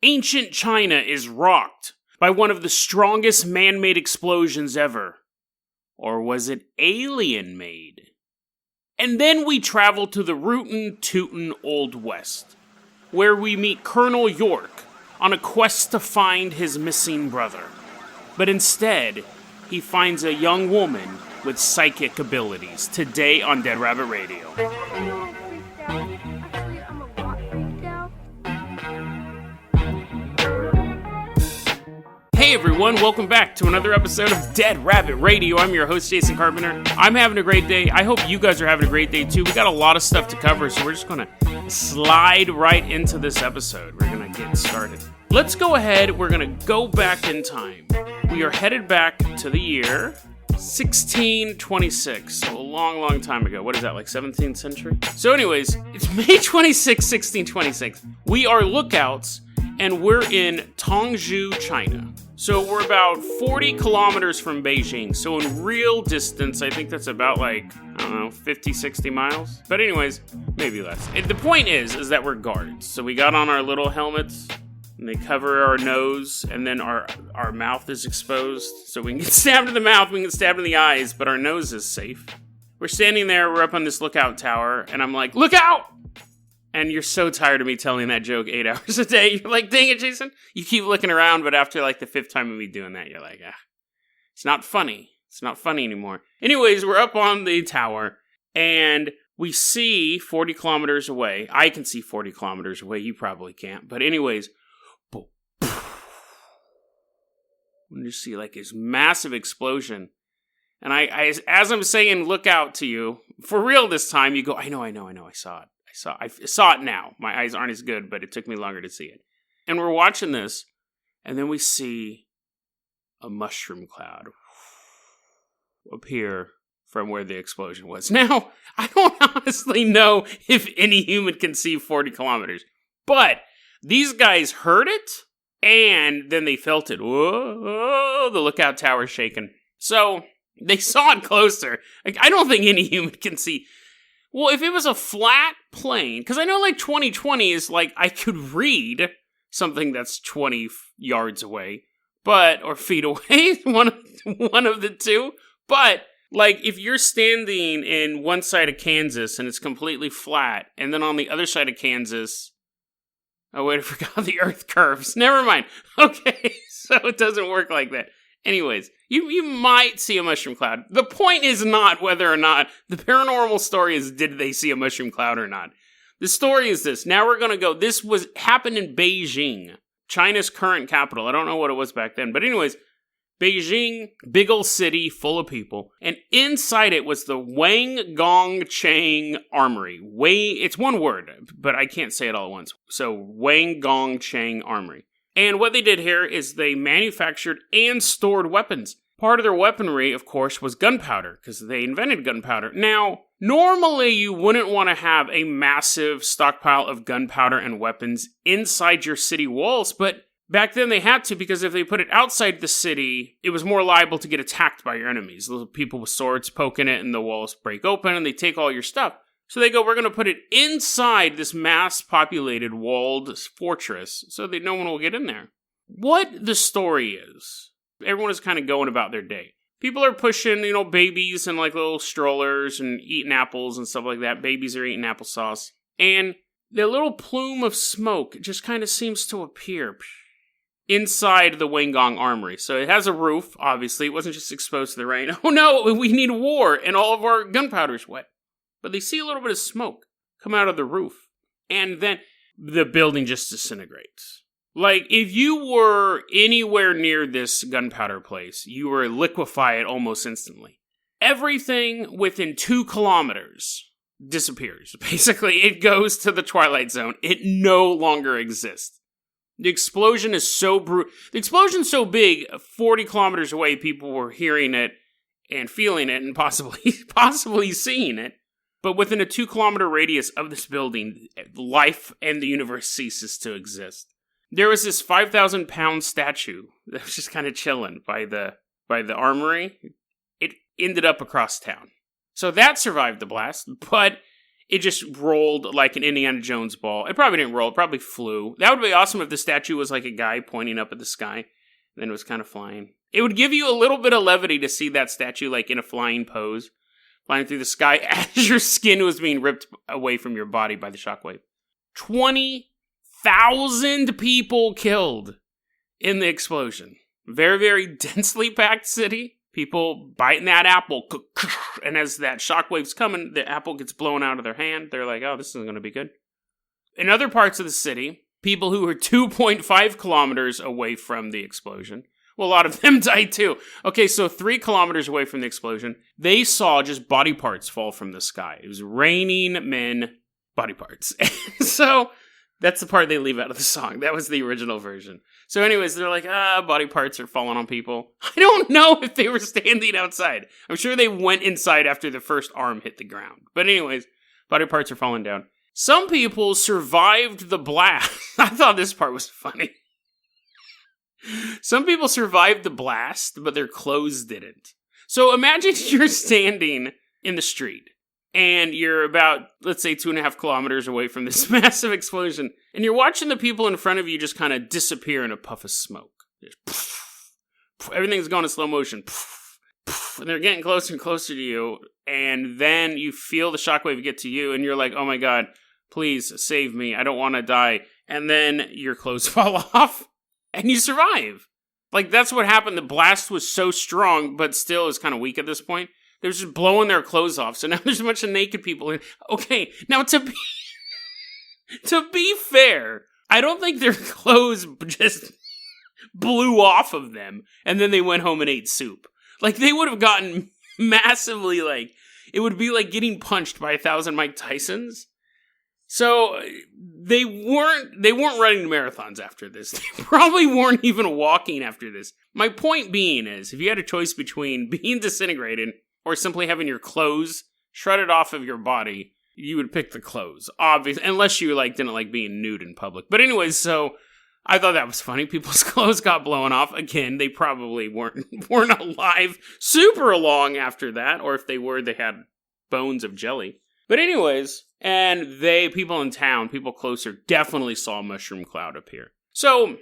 Ancient China is rocked by one of the strongest man-made explosions ever. Or was it alien-made? And then we travel to the rootin' tootin' Old West, where we meet Colonel York on a quest to find his missing brother. But instead, he finds a young woman with psychic abilities. Today on Dead Rabbit Radio. Hey everyone, welcome back to another episode of Dead Rabbit Radio. I'm your host, Jason Carpenter. I'm having a great day. I hope you guys are having a great day too. We got a lot of stuff to cover, so we're just going to slide right into this episode. We're going to get started. Let's go ahead. We're going to go back in time. We are headed back to the year 1626, so a long time ago. What is that, like 17th century? So anyways, it's May 26, 1626. We are lookouts, and we're in Tongzhou, China. So we're about 40 kilometers from Beijing. So in real distance, I think that's about like, 50, 60 miles. But anyways, maybe less. The point is that we're guards. So we got on our little helmets, and they cover our nose, and then our mouth is exposed. So we can get stabbed in the mouth, we can get stabbed in the eyes, but our nose is safe. We're standing there, we're up on this lookout tower, and I'm like, look out! And you're so tired of me telling that joke 8 hours a day. You're like, dang it, Jason. You keep looking around, but after like the 5th time of me doing that, you're like, it's not funny. It's not funny anymore. Anyways, we're up on the tower, and we see 40 kilometers away. I can see 40 kilometers away. You probably can't. But anyways, when you see like this massive explosion, and I as I'm saying, look out to you, for real this time, you go, I know, I saw it. I saw it now. My eyes aren't as good, but it took me longer to see it. And we're watching this, and then we see a mushroom cloud appear from where the explosion was. Now, I don't honestly know if any human can see 40 kilometers, but these guys heard it, and then they felt it. Whoa, the lookout tower's shaking. So, they saw it closer. Like, I don't think any human can see. Well, if it was a flat plane, because I know like 2020 is like, I could read something that's 20 yards away, or feet away, one of the two. But like if you're standing in one side of Kansas and it's completely flat, and then on the other side of Kansas, oh wait, I forgot the earth curves. Never mind. Okay, so it doesn't work like that. Anyways, you might see a mushroom cloud. The point is not whether or not, the paranormal story is did they see a mushroom cloud or not. The story is this. Now we're going to go, this happened in Beijing, China's current capital. I don't know what it was back then. But anyways, Beijing, big old city full of people. And inside it was the Wang Gong Chang Armory. It's one word, but I can't say it all at once. So Wang Gong Chang Armory. And what they did here is they manufactured and stored weapons. Part of their weaponry, of course, was gunpowder, because they invented gunpowder. Now, normally you wouldn't want to have a massive stockpile of gunpowder and weapons inside your city walls, but back then they had to, because if they put it outside the city, it was more liable to get attacked by your enemies. Little people with swords poking it, and the walls break open, and they take all your stuff. So they go, we're going to put it inside this mass-populated walled fortress so that no one will get in there. What the story is, everyone is kind of going about their day. People are pushing, babies in like little strollers and eating apples and stuff like that. Babies are eating applesauce. And the little plume of smoke just kind of seems to appear inside the Wanggong Armory. So it has a roof, obviously. It wasn't just exposed to the rain. Oh no, we need war and all of our gunpowder's wet. But they see a little bit of smoke come out of the roof. And then the building just disintegrates. Like, if you were anywhere near this gunpowder place, you were liquefied almost instantly. Everything within 2 kilometers disappears. Basically, it goes to the Twilight Zone. It no longer exists. The explosion is so brutal. The explosion's so big, 40 kilometers away, people were hearing it and feeling it and possibly seeing it. But within a 2-kilometer radius of this building, life and the universe ceases to exist. There was this 5,000-pound statue that was just kind of chilling by the armory. It ended up across town. So that survived the blast, but it just rolled like an Indiana Jones ball. It probably didn't roll. It probably flew. That would be awesome if the statue was like a guy pointing up at the sky, and then it was kind of flying. It would give you a little bit of levity to see that statue like in a flying pose, flying through the sky as your skin was being ripped away from your body by the shockwave. 20,000 people killed in the explosion. Very, very densely packed city. People biting that apple, and as that shockwave's coming, the apple gets blown out of their hand. They're like, oh, this isn't going to be good. In other parts of the city, people who were 2.5 kilometers away from the explosion, well, a lot of them died too. Okay, so 3 kilometers away from the explosion, they saw just body parts fall from the sky. It was raining men body parts. So that's the part they leave out of the song. That was the original version. So anyways, they're like, body parts are falling on people. I don't know if they were standing outside. I'm sure they went inside after the first arm hit the ground. But anyways, body parts are falling down. Some people survived the blast. I thought this part was funny. Some people survived the blast, but their clothes didn't. So imagine you're standing in the street, and you're about, let's say, 2.5 kilometers away from this massive explosion, and you're watching the people in front of you just kind of disappear in a puff of smoke. Everything's going in slow motion. And they're getting closer and closer to you, and then you feel the shockwave get to you, and you're like, oh my god, please save me, I don't want to die. And then your clothes fall off, and you survive. Like, that's what happened. The blast was so strong, but still is kind of weak at this point. They're just blowing their clothes off, so now there's a bunch of naked people. Okay, now to be fair, I don't think their clothes just blew off of them, and then they went home and ate soup. Like, they would have gotten massively, like, it would be like getting punched by 1,000 Mike Tysons. So, they weren't running marathons after this. They probably weren't even walking after this. My point being is, if you had a choice between being disintegrated or simply having your clothes shredded off of your body, you would pick the clothes, obviously, unless you didn't like being nude in public. But anyways, so I thought that was funny. People's clothes got blown off. Again, they probably weren't alive super long after that, or if they were, they had bones of jelly. But anyways, and people in town, people closer, definitely saw a mushroom cloud appear. So,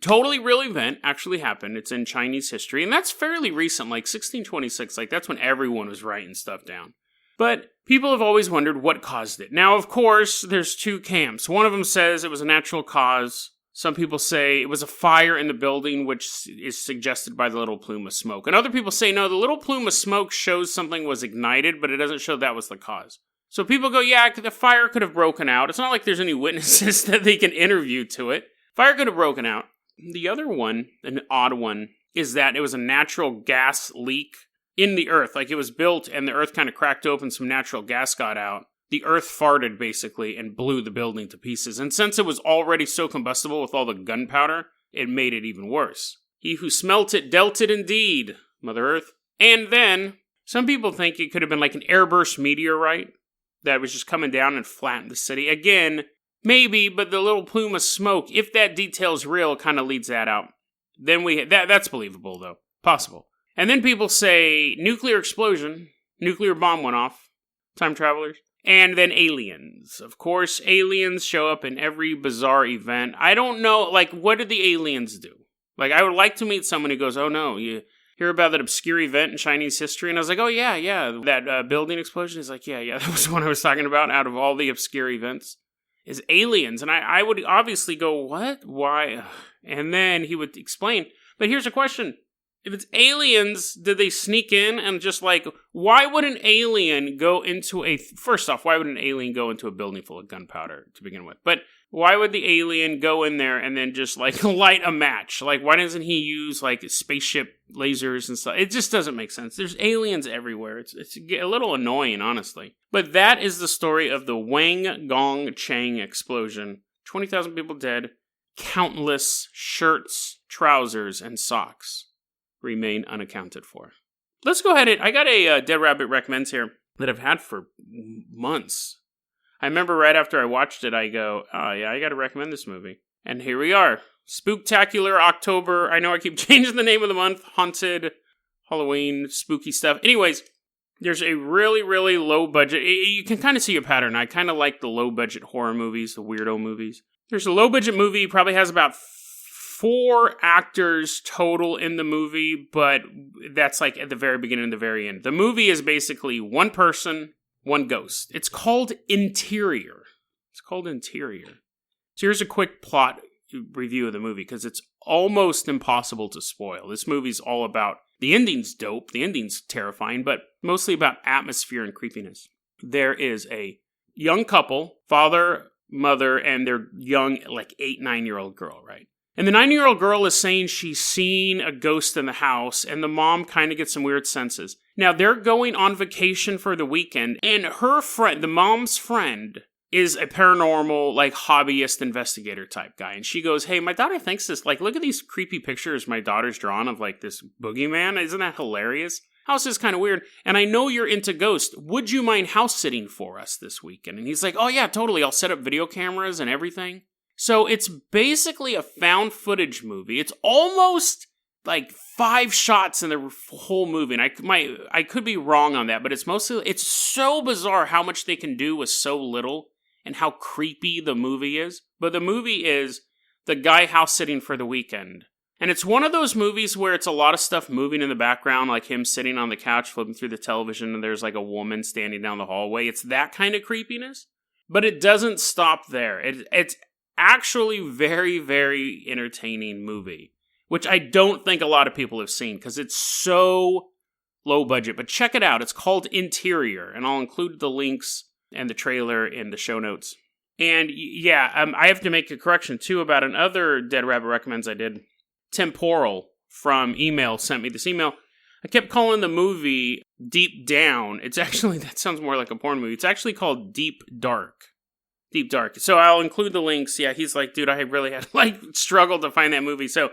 totally real event actually happened. It's in Chinese history, and that's fairly recent, like 1626. Like, that's when everyone was writing stuff down. But people have always wondered what caused it. Now, of course, there's 2 camps. One of them says it was a natural cause. Some people say it was a fire in the building, which is suggested by the little plume of smoke. And other people say, no, the little plume of smoke shows something was ignited, but it doesn't show that was the cause. So people go, yeah, the fire could have broken out. It's not like there's any witnesses that they can interview to it. Fire could have broken out. The other one, an odd one, is that it was a natural gas leak in the earth. Like, it was built and the earth kind of cracked open, some natural gas got out. The earth farted, basically, and blew the building to pieces. And since it was already so combustible with all the gunpowder, it made it even worse. He who smelt it dealt it indeed, Mother Earth. And then, some people think it could have been like an airburst meteorite that was just coming down and flattened the city. Again, maybe, but the little plume of smoke, if that detail's real, kind of leads that out. Then that's believable, though. Possible. And then people say nuclear explosion, nuclear bomb went off, time travelers, and then aliens. Of course, aliens show up in every bizarre event. I don't know, what did the aliens do? I would like to meet someone who goes, oh no, you hear about that obscure event in Chinese history? And I was like, oh yeah, that building explosion? He's like, yeah, that was the one I was talking about out of all the obscure events. Is aliens. And I would obviously go, what? Why? And then he would explain. But here's a question. If it's aliens, did they sneak in and just why would an alien go into first off, why would an alien go into a building full of gunpowder to begin with? But why would the alien go in there and then just light a match? Why doesn't he use spaceship lasers and stuff? It just doesn't make sense. There's aliens everywhere. It's a little annoying, honestly. But that is the story of the Wanggongchang Explosion. 20,000 people dead. Countless shirts, trousers, and socks remain unaccounted for. Let's go ahead. I got a Dead Rabbit recommends here that I've had for months. I remember right after I watched it, I go, oh yeah, I got to recommend this movie. And here we are. Spooktacular October. I know I keep changing the name of the month. Haunted, Halloween, spooky stuff. Anyways, There's a really, really low budget. You can kind of see a pattern. I kind of like the low budget horror movies, the weirdo movies. There's a low budget movie, probably has about 4 actors total in the movie, but that's like at the very beginning and the very end. The movie is basically one person, one ghost. It's called Interior. So here's a quick plot review of the movie, because it's almost impossible to spoil. This movie's all about, the ending's dope, the ending's terrifying, but mostly about atmosphere and creepiness. There is a young couple, father, mother, and their young, like 8-9-year-old girl, right? And the 9-year-old girl is saying she's seen a ghost in the house, and the mom kind of gets some weird senses. Now, they're going on vacation for the weekend, and her friend, the mom's friend, is a paranormal, like, hobbyist investigator type guy. And she goes, hey, my daughter thinks this, like, look at these creepy pictures my daughter's drawn of, like, this boogeyman. Isn't that hilarious? House is kind of weird. And I know you're into ghosts. Would you mind house sitting for us this weekend? And he's like, oh, yeah, totally. I'll set up video cameras and everything. So it's basically a found footage movie. It's almost like 5 shots in the whole movie. And I could be wrong on that, but it's so bizarre how much they can do with so little and how creepy the movie is. But the movie is the guy house sitting for the weekend. And it's one of those movies where it's a lot of stuff moving in the background, like him sitting on the couch flipping through the television and there's like a woman standing down the hallway. It's that kind of creepiness. But it doesn't stop there. It's actually very, very entertaining movie, which I don't think a lot of people have seen because it's so low budget. But check it out. It's called Interior, and I'll include the links and the trailer in the show notes. And yeah, I have to make a correction too about another Dead Rabbit Recommends I did. Temporal from email sent me this email. I kept calling the movie Deep Down. It's actually, that sounds more like a porn movie. It's actually called Deep Dark. Deep Dark. So I'll include the links. Yeah, he's like, dude, I really had struggled to find that movie. So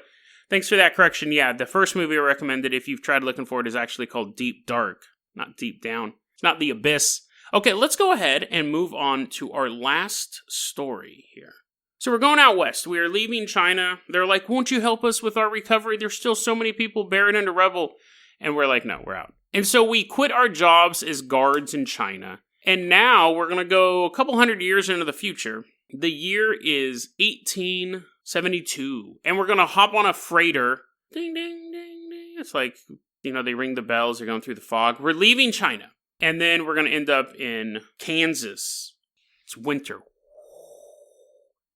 thanks for that correction. Yeah, the first movie I recommended, if you've tried looking for it, is actually called Deep Dark, not Deep Down. It's not The Abyss. Okay, let's go ahead and move on to our last story here. So we're going out west. We are leaving China. They're like, won't you help us with our recovery? There's still so many people buried under rubble. And we're like, no, we're out. And so we quit our jobs as guards in China. And now we're going to go a couple hundred years into the future. The year is 1872. And we're going to hop on a freighter. Ding, ding, ding, ding. It's like, they ring the bells. They're going through the fog. We're leaving China. And then we're going to end up in Kansas. It's winter.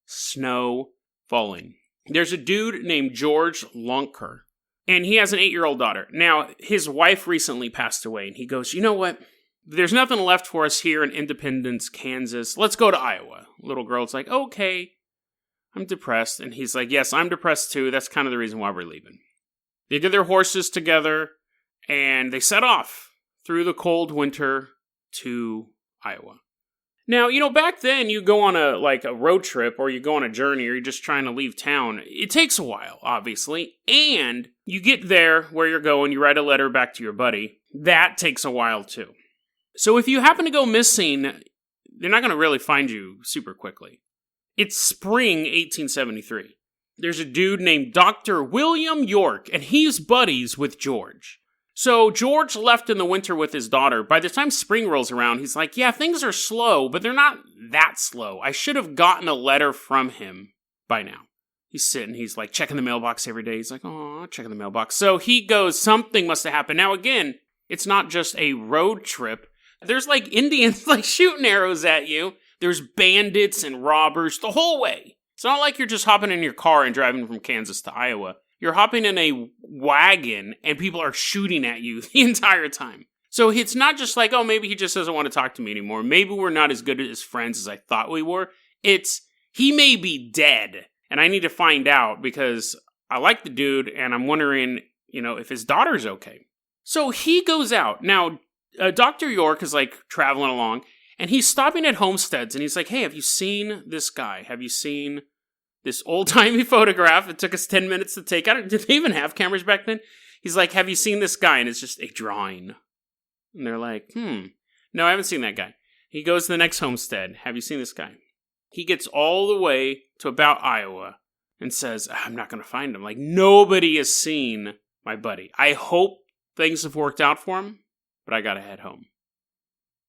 Snow falling. There's a dude named George Lonker. And he has an 8-year-old daughter. Now, his wife recently passed away. And he goes, you know what? There's nothing left for us here in Independence, Kansas. Let's go to Iowa. Little girl's like, okay, I'm depressed. And he's like, yes, I'm depressed too. That's kind of the reason why we're leaving. They get their horses together, and they set off through the cold winter to Iowa. Now, back then, you go on a road trip, or you go on a journey, or you're just trying to leave town. It takes a while, obviously. And you get there where you're going, you write a letter back to your buddy. That takes a while, too. So if you happen to go missing, they're not going to really find you super quickly. It's spring 1873. There's a dude named Dr. William York, and he's buddies with George. So George left in the winter with his daughter. By the time spring rolls around, he's like, yeah, things are slow, but they're not that slow. I should have gotten a letter from him by now. He's sitting, he's like checking the mailbox every day. He's like, oh, checking the mailbox. So he goes, something must have happened. Now again, it's not just a road trip. There's Indians shooting arrows at you. There's bandits and robbers the whole way. It's not like you're just hopping in your car and driving from Kansas to Iowa. You're hopping in a wagon and people are shooting at you the entire time. So it's not just like, oh, maybe he just doesn't want to talk to me anymore. Maybe we're not as good as friends as I thought we were. It's, he may be dead and I need to find out because I like the dude and I'm wondering, if his daughter's okay. So he goes out. Now, Dr. York is traveling along and he's stopping at homesteads and he's like, hey, have you seen this guy? Have you seen this old-timey photograph? It took us 10 minutes to take. Did they even have cameras back then? He's like, have you seen this guy? And it's just a drawing. And they're like, no, I haven't seen that guy. He goes to the next homestead. Have you seen this guy? He gets all the way to about Iowa and says, I'm not going to find him. Nobody has seen my buddy. I hope things have worked out for him, but I gotta head home.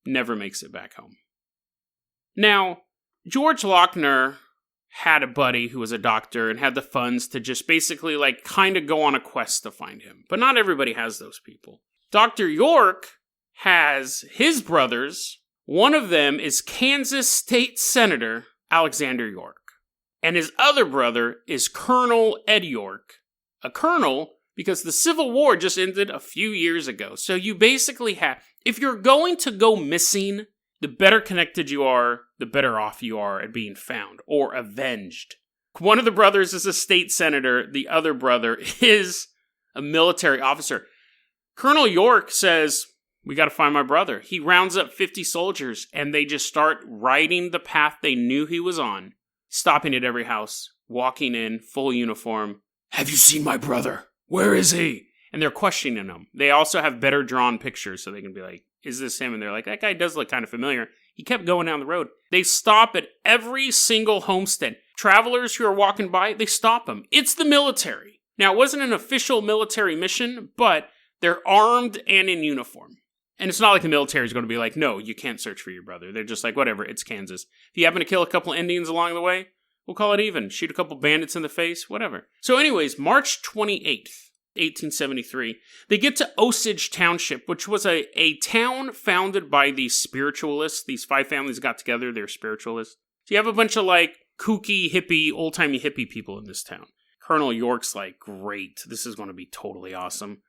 Never makes it back home. Now, George Lochner had a buddy who was a doctor and had the funds to just basically kind of go on a quest to find him. But not everybody has those people. Dr. York has his brothers. One of them is Kansas State Senator Alexander York. And his other brother is Colonel Ed York. A colonel because the Civil War just ended a few years ago. So you basically have, if you're going to go missing, the better connected you are, the better off you are at being found or avenged. One of the brothers is a state senator. The other brother is a military officer. Colonel York says, we got to find my brother. He rounds up 50 soldiers and they just start riding the path they knew he was on, stopping at every house, walking in, full uniform. Have you seen my brother? Where is he? And they're questioning him. They also have better drawn pictures so they can be like, is this him? And they're like, that guy does look kind of familiar. He kept going down the road. They stop at every single homestead. Travelers who are walking by, they stop them. It's the military. Now, it wasn't an official military mission, but they're armed and in uniform. And it's not like the military is going to be like, no, you can't search for your brother. They're just like, whatever, it's Kansas. If you happen to kill a couple Indians along the way, we'll call it even. Shoot a couple bandits in the face, whatever. So anyways, March 28th, 1873, they get to Osage Township, which was a town founded by these spiritualists. These 5 families got together, they're spiritualists. So you have a bunch of kooky, hippie, old-timey hippie people in this town. Colonel York's like, great, this is going to be totally awesome.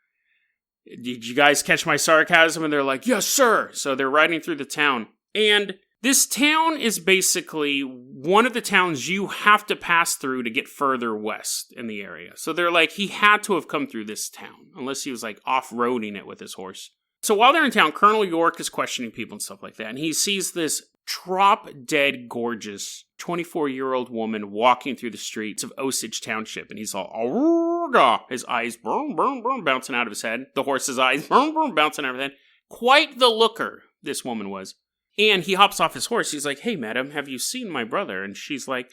Did you guys catch my sarcasm? And they're like, yes, sir. So they're riding through the town. And this town is basically one of the towns you have to pass through to get further west in the area. So they're like, he had to have come through this town, unless he was off-roading it with his horse. So while they're in town, Colonel York is questioning people and stuff like that. And he sees this drop-dead gorgeous 24-year-old woman walking through the streets of Osage Township. And he's all, "Arrgh!" His eyes boom, boom, boom, bouncing out of his head. The horse's eyes boom, boom, bouncing out of his head. Quite the looker this woman was. And he hops off his horse. He's like, hey, madam, have you seen my brother? And she's like,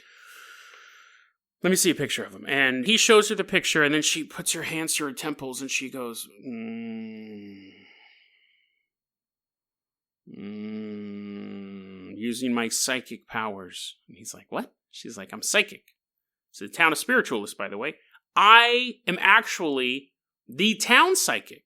let me see a picture of him. And he shows her the picture, and then she puts her hands to her temples, and she goes, using my psychic powers. And he's like, what? She's like, I'm psychic. It's a town of spiritualists, by the way. I am actually the town psychic.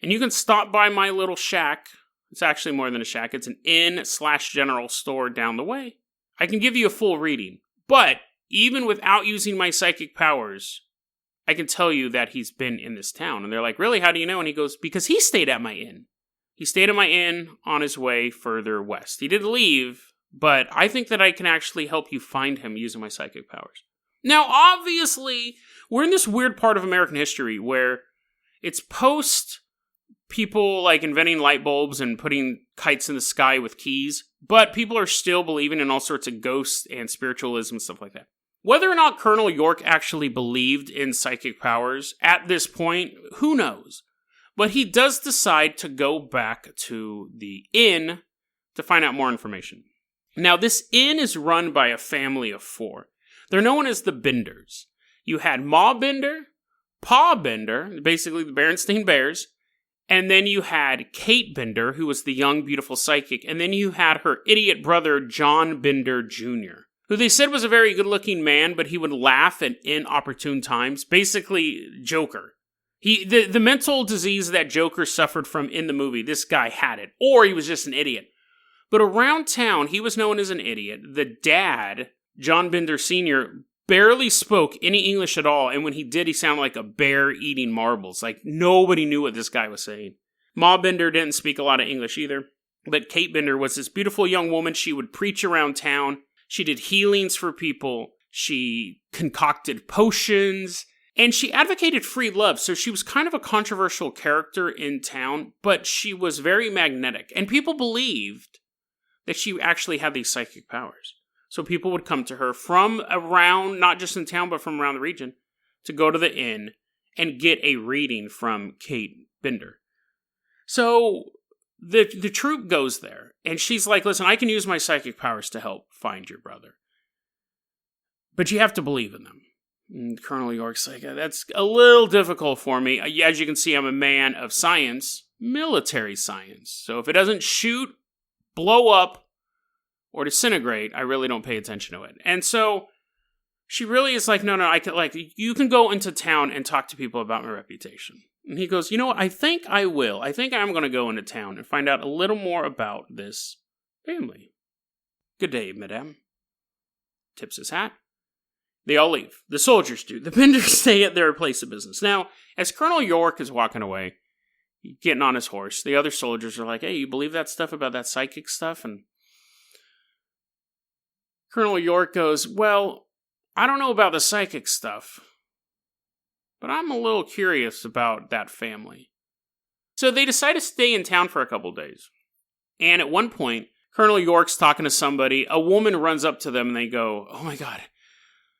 And you can stop by my little shack. It's actually more than a shack. It's an inn/general store down the way. I can give you a full reading. But even without using my psychic powers, I can tell you that he's been in this town. And they're like, really? How do you know? And he goes, because he stayed at my inn. He stayed at my inn on his way further west. He did leave, but I think that I can actually help you find him using my psychic powers. Now, obviously, we're in this weird part of American history where it's post people inventing light bulbs and putting kites in the sky with keys, but people are still believing in all sorts of ghosts and spiritualism and stuff like that. Whether or not Colonel York actually believed in psychic powers at this point, who knows? But he does decide to go back to the inn to find out more information. Now, this inn is run by a family of 4. They're known as the Benders. You had Ma Bender, Pa Bender, basically the Berenstain Bears, and then you had Kate Bender, who was the young, beautiful psychic, and then you had her idiot brother, John Bender Jr., who they said was a very good-looking man, but he would laugh at inopportune times. Basically, Joker. The mental disease that Joker suffered from in the movie, this guy had it. Or he was just an idiot. But around town, he was known as an idiot. The dad, John Bender Sr., barely spoke any English at all, and when he did, he sounded like a bear eating marbles. Nobody knew what this guy was saying. Ma Bender didn't speak a lot of English either, but Kate Bender was this beautiful young woman. She would preach around town. She did healings for people. She concocted potions, and she advocated free love, so she was kind of a controversial character in town, but she was very magnetic, and people believed that she actually had these psychic powers. So people would come to her from around, not just in town, but from around the region, to go to the inn and get a reading from Kate Bender. So the troop goes there, and she's like, listen, I can use my psychic powers to help find your brother. But you have to believe in them. And Colonel York's like, that's a little difficult for me. As you can see, I'm a man of science. military science. So if it doesn't shoot, blow up, or disintegrate, I really don't pay attention to it. And so she really is like, no, I can, like, you can go into town and talk to people about my reputation. And he goes, you know what, I think I will. I think I'm going to go into town and find out a little more about this family. Good day, madame. Tips his hat. They all leave. The soldiers do. The Benders stay at their place of business. Now, as Colonel York is walking away, getting on his horse, the other soldiers are like, hey, you believe that stuff about that psychic stuff? And Colonel York goes, well, I don't know about the psychic stuff, but I'm a little curious about that family. So they decide to stay in town for a couple days. And at one point, Colonel York's talking to somebody. A woman runs up to them and they go, oh my God,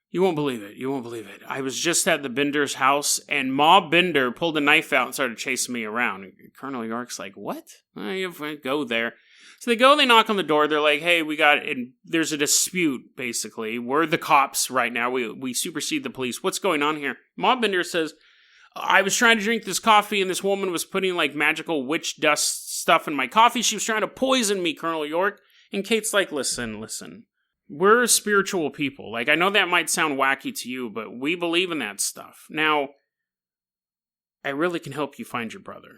you won't believe it. You won't believe it. I was just at the Bender's house and Ma Bender pulled a knife out and started chasing me around. And Colonel York's like, what? Go there. So they go, they knock on the door. They're like, hey, there's a dispute, basically. We're the cops right now. We supersede the police. What's going on here? Ma Bender says, I was trying to drink this coffee and this woman was putting like magical witch dust stuff in my coffee. She was trying to poison me, Colonel York. And Kate's like, listen. We're spiritual people. Like, I know that might sound wacky to you, but we believe in that stuff. Now, I really can help you find your brother.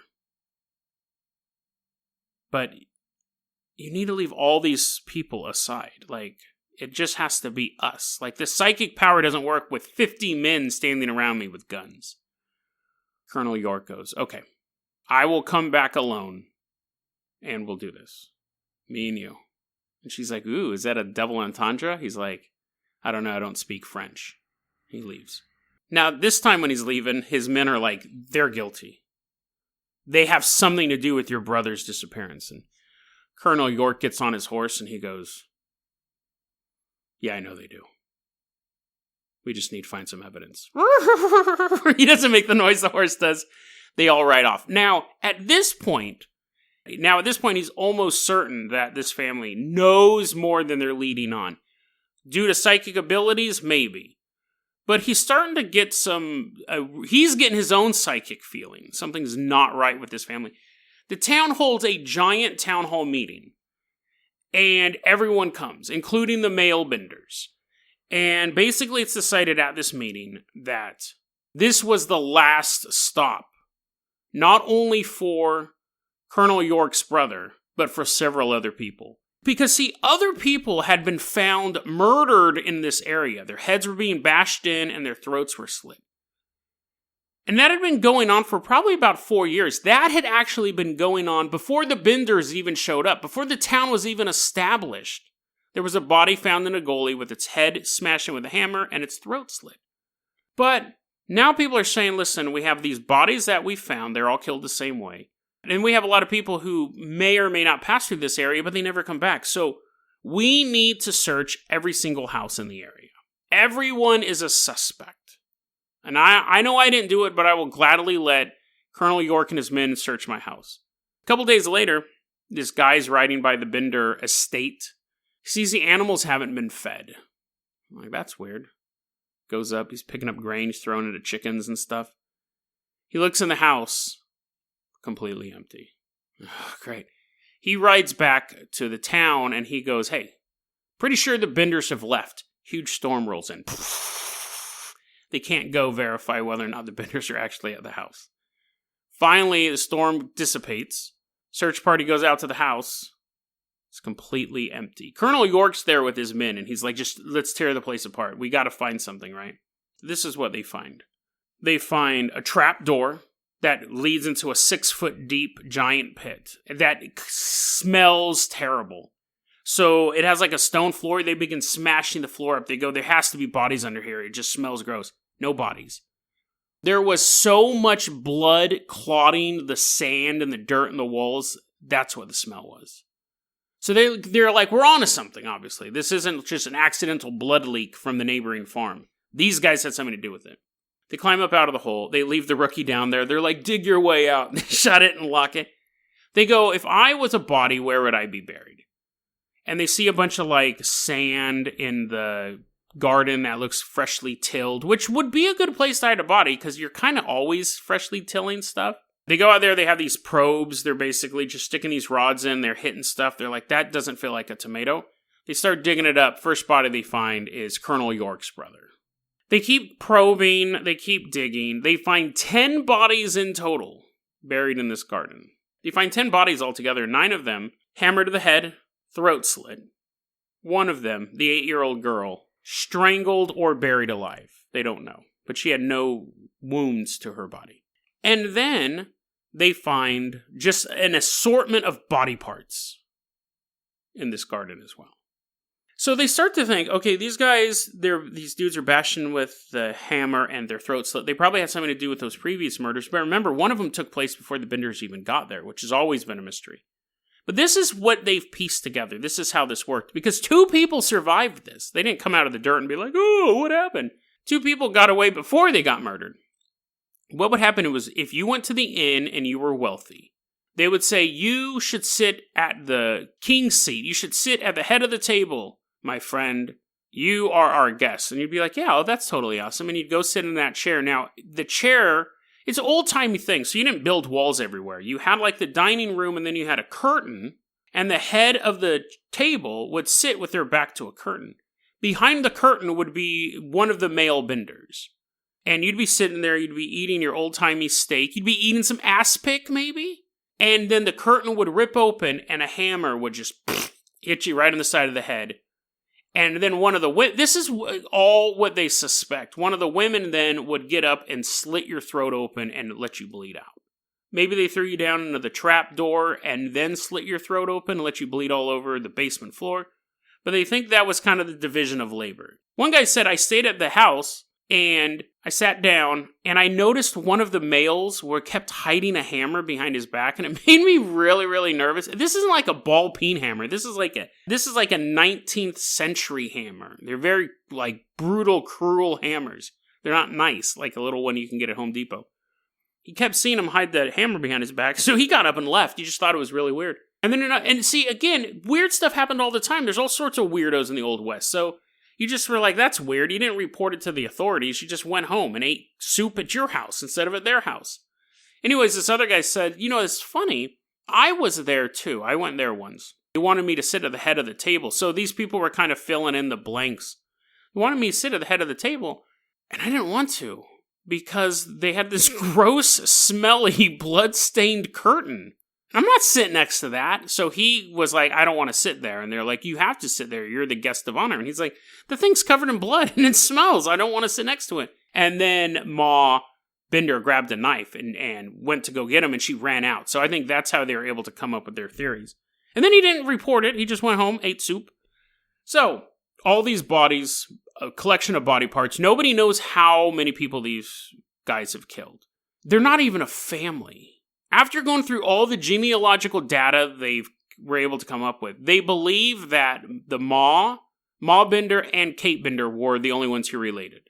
But you need to leave all these people aside. Like, it just has to be us. Like, the psychic power doesn't work with 50 men standing around me with guns. Colonel York goes, okay, I will come back alone, and we'll do this. Me and you. And she's like, ooh, is that a double entendre? He's like, I don't know, I don't speak French. He leaves. Now, this time when he's leaving, his men are like, they're guilty. They have something to do with your brother's disappearance. And Colonel York gets on his horse and he goes, yeah, I know they do. We just need to find some evidence. He doesn't make the noise the horse does. They all ride off. Now, at this point, he's almost certain that this family knows more than they're leading on. Due to psychic abilities, maybe. But he's starting to get he's getting his own psychic feeling. Something's not right with this family. The town holds a giant town hall meeting. And everyone comes, including the male Benders. And basically it's decided at this meeting that this was the last stop. Not only for Colonel York's brother, but for several other people. Because, see, other people had been found murdered in this area. Their heads were being bashed in and their throats were slit. And that had been going on for probably about 4 years. That had actually been going on before the Benders even showed up, before the town was even established. There was a body found in a gully with its head smashed in with a hammer and its throat slit. But now people are saying, listen, we have these bodies that we found. They're all killed the same way. And we have a lot of people who may or may not pass through this area, but they never come back. So we need to search every single house in the area. Everyone is a suspect. And I know I didn't do it, but I will gladly let Colonel York and his men search my house. A couple days later, this guy's riding by the Bender estate. He sees the animals haven't been fed. I'm like, that's weird. Goes up, he's picking up grain, he's throwing it at chickens and stuff. He looks in the house. Completely empty. Oh, great. He rides back to the town and he goes, hey, pretty sure the Benders have left. Huge storm rolls in. They can't go verify whether or not the Benders are actually at the house. Finally, the storm dissipates. Search party goes out to the house. It's completely empty. Colonel York's there with his men and he's like, just let's tear the place apart. We got to find something, right? This is what they find. They find a trap door that leads into a 6-foot deep giant pit that smells terrible. So it has like a stone floor. They begin smashing the floor up. They go, there has to be bodies under here. It just smells gross. No bodies. There was so much blood clotting the sand and the dirt and the walls. That's what the smell was. So they're like, we're onto something, obviously. This isn't just an accidental blood leak from the neighboring farm. These guys had something to do with it. They climb up out of the hole. They leave the rookie down there. They're like, dig your way out. They shut it and lock it. They go, if I was a body, where would I be buried? And they see a bunch of like sand in the garden that looks freshly tilled, which would be a good place to hide a body because you're kind of always freshly tilling stuff. They go out there, they have these probes. They're basically just sticking these rods in. They're hitting stuff. They're like, that doesn't feel like a tomato. They start digging it up. First body they find is Colonel York's brother. They keep probing. They keep digging. They find 10 bodies in total buried in this garden. They find 10 bodies altogether. 9 of them hammered to the head, throat slit. One of them, the 8-year-old girl, strangled or buried alive. They don't know. But she had no wounds to her body. And then they find just an assortment of body parts in this garden as well. So they start to think, okay, these guys, these dudes are bashing with the hammer and their throat slit. They probably had something to do with those previous murders. But remember, one of them took place before the Binders even got there, which has always been a mystery. But this is what they've pieced together. This is how this worked. Because 2 people survived this. They didn't come out of the dirt and be like, oh, what happened? 2 people got away before they got murdered. What would happen was, if you went to the inn and you were wealthy, they would say, you should sit at the king's seat. You should sit at the head of the table, my friend. You are our guest. And you'd be like, yeah, well, that's totally awesome. And you'd go sit in that chair. Now, the chair, it's an old-timey thing, so you didn't build walls everywhere. You had like the dining room, and then you had a curtain, and the head of the table would sit with their back to a curtain. Behind the curtain would be one of the male Binders. And you'd be sitting there, you'd be eating your old-timey steak, you'd be eating some aspic, maybe? And then the curtain would rip open, and a hammer would just hit you right on the side of the head. And then one of the this is all what they suspect. One of the women then would get up and slit your throat open and let you bleed out. Maybe they threw you down into the trap door and then slit your throat open and let you bleed all over the basement floor. But they think that was kind of the division of labor. One guy said, I stayed at the house and I sat down and I noticed one of the males kept hiding a hammer behind his back, and it made me really, really nervous. This isn't like a ball peen hammer. This is like a 19th century hammer. They're very like brutal, cruel hammers. They're not nice, like a little one you can get at Home Depot. He kept seeing him hide the hammer behind his back, so he got up and left. He just thought it was really weird. And then and see, again, weird stuff happened all the time. There's all sorts of weirdos in the Old West, so you just were like, that's weird. You didn't report it to the authorities. You just went home and ate soup at your house instead of at their house. Anyways, this other guy said, it's funny. I was there too. I went there once. They wanted me to sit at the head of the table. So these people were kind of filling in the blanks. They wanted me to sit at the head of the table. And I didn't want to because they had this gross, smelly, blood-stained curtain. I'm not sitting next to that. So he was like, I don't want to sit there. And they're like, you have to sit there. You're the guest of honor. And he's like, the thing's covered in blood and it smells. I don't want to sit next to it. And then Ma Binder grabbed a knife and went to go get him, and she ran out. So I think that's how they were able to come up with their theories. And then he didn't report it. He just went home, ate soup. So all these bodies, a collection of body parts. Nobody knows how many people these guys have killed. They're not even a family. After going through all the genealogical data they were able to come up with, they believe that the Ma Binder, and Kate Binder were the only ones who related.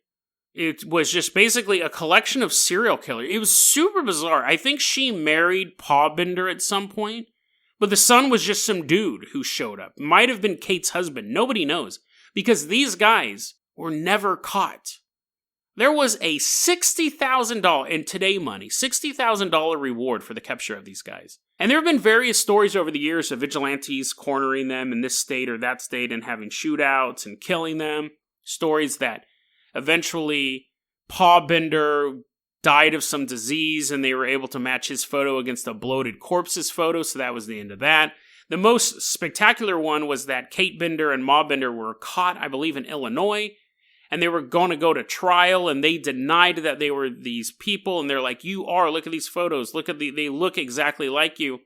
It was just basically a collection of serial killers. It was super bizarre. I think she married Pa Binder at some point, but the son was just some dude who showed up. Might have been Kate's husband. Nobody knows, because these guys were never caught. There was a $60,000, in today money, $60,000 reward for the capture of these guys. And there have been various stories over the years of vigilantes cornering them in this state or that state and having shootouts and killing them. Stories that eventually Pa Binder died of some disease and they were able to match his photo against a bloated corpse's photo, so that was the end of that. The most spectacular one was that Kate Binder and Ma Binder were caught, I believe, in Illinois. And they were going to go to trial, and they denied that they were these people. And they're like, you are, look at these photos. They look exactly like you.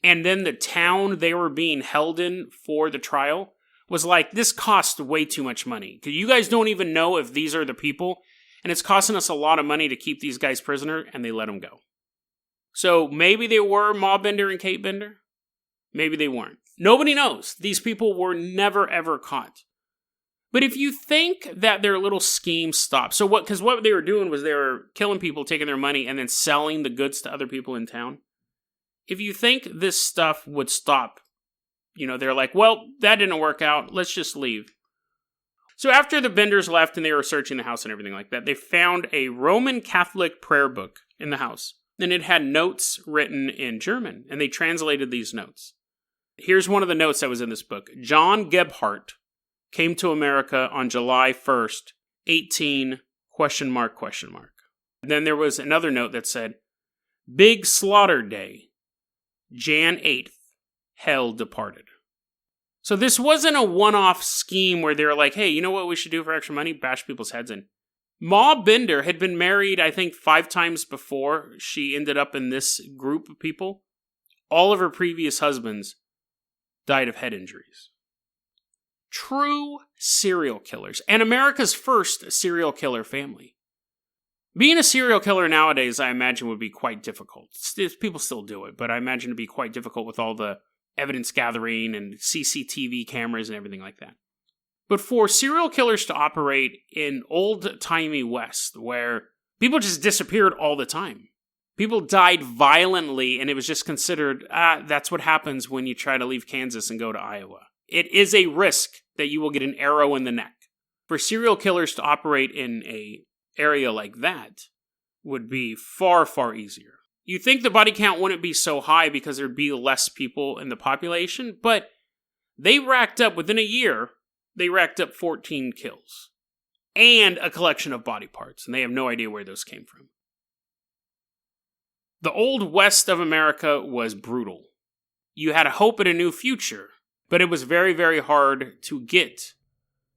And then the town they were being held in for the trial was like, this cost way too much money. Because you guys don't even know if these are the people. And it's costing us a lot of money to keep these guys prisoner, and they let them go. So maybe they were Ma Binder and Kate Binder. Maybe they weren't. Nobody knows. These people were never, ever caught. But if you think that their little scheme stopped, because what they were doing was they were killing people, taking their money, and then selling the goods to other people in town. If you think this stuff would stop, they're like, well, that didn't work out. Let's just leave. So after the Binders left and they were searching the house and everything like that, they found a Roman Catholic prayer book in the house. And it had notes written in German, and they translated these notes. Here's one of the notes that was in this book. John Gebhardt came to America on July 1st, 18, ? Then there was another note that said, Big Slaughter Day, Jan 8th, hell departed. So this wasn't a one-off scheme where they were like, hey, you know what we should do for extra money? Bash people's heads in. Ma Bender had been married, I think, 5 times before she ended up in this group of people. All of her previous husbands died of head injuries. True serial killers. And America's first serial killer family. Being a serial killer nowadays, I imagine, would be quite difficult. People still do it, but I imagine it'd be quite difficult with all the evidence gathering and CCTV cameras and everything like that. But for serial killers to operate in old-timey West, where people just disappeared all the time, people died violently, and it was just considered, that's what happens when you try to leave Kansas and go to Iowa. It is a risk that you will get an arrow in the neck. For serial killers to operate in a area like that would be far, far easier. You think the body count wouldn't be so high because there'd be less people in the population, but they racked up, within a year, they racked up 14 kills. And a collection of body parts, and they have no idea where those came from. The old West of America was brutal. You had a hope at a new future, but it was very, very hard to get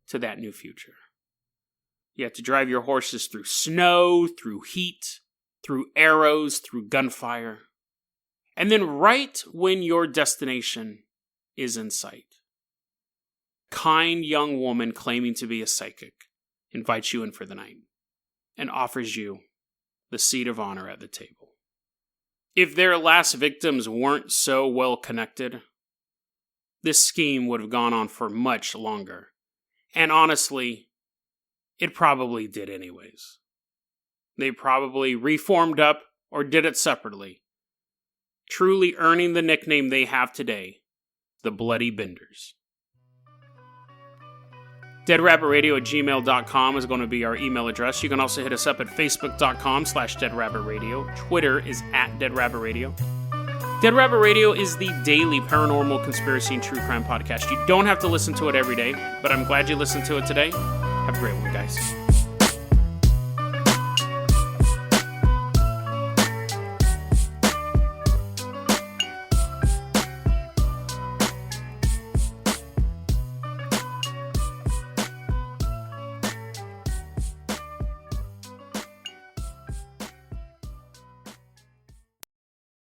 to that new future. You had to drive your horses through snow, through heat, through arrows, through gunfire. And then right when your destination is in sight, kind young woman claiming to be a psychic invites you in for the night and offers you the seat of honor at the table. If their last victims weren't so well connected, this scheme would have gone on for much longer. And honestly, it probably did anyways. They probably reformed up or did it separately, truly earning the nickname they have today, the Bloody Benders. DeadRabbitRadio@gmail.com is going to be our email address. You can also hit us up at Facebook.com/DeadRabbitRadio. Twitter is @DeadRabbitRadio. Dead Rabbit Radio is the daily paranormal conspiracy and true crime podcast. You don't have to listen to it every day, but I'm glad you listened to it today. Have a great one, guys.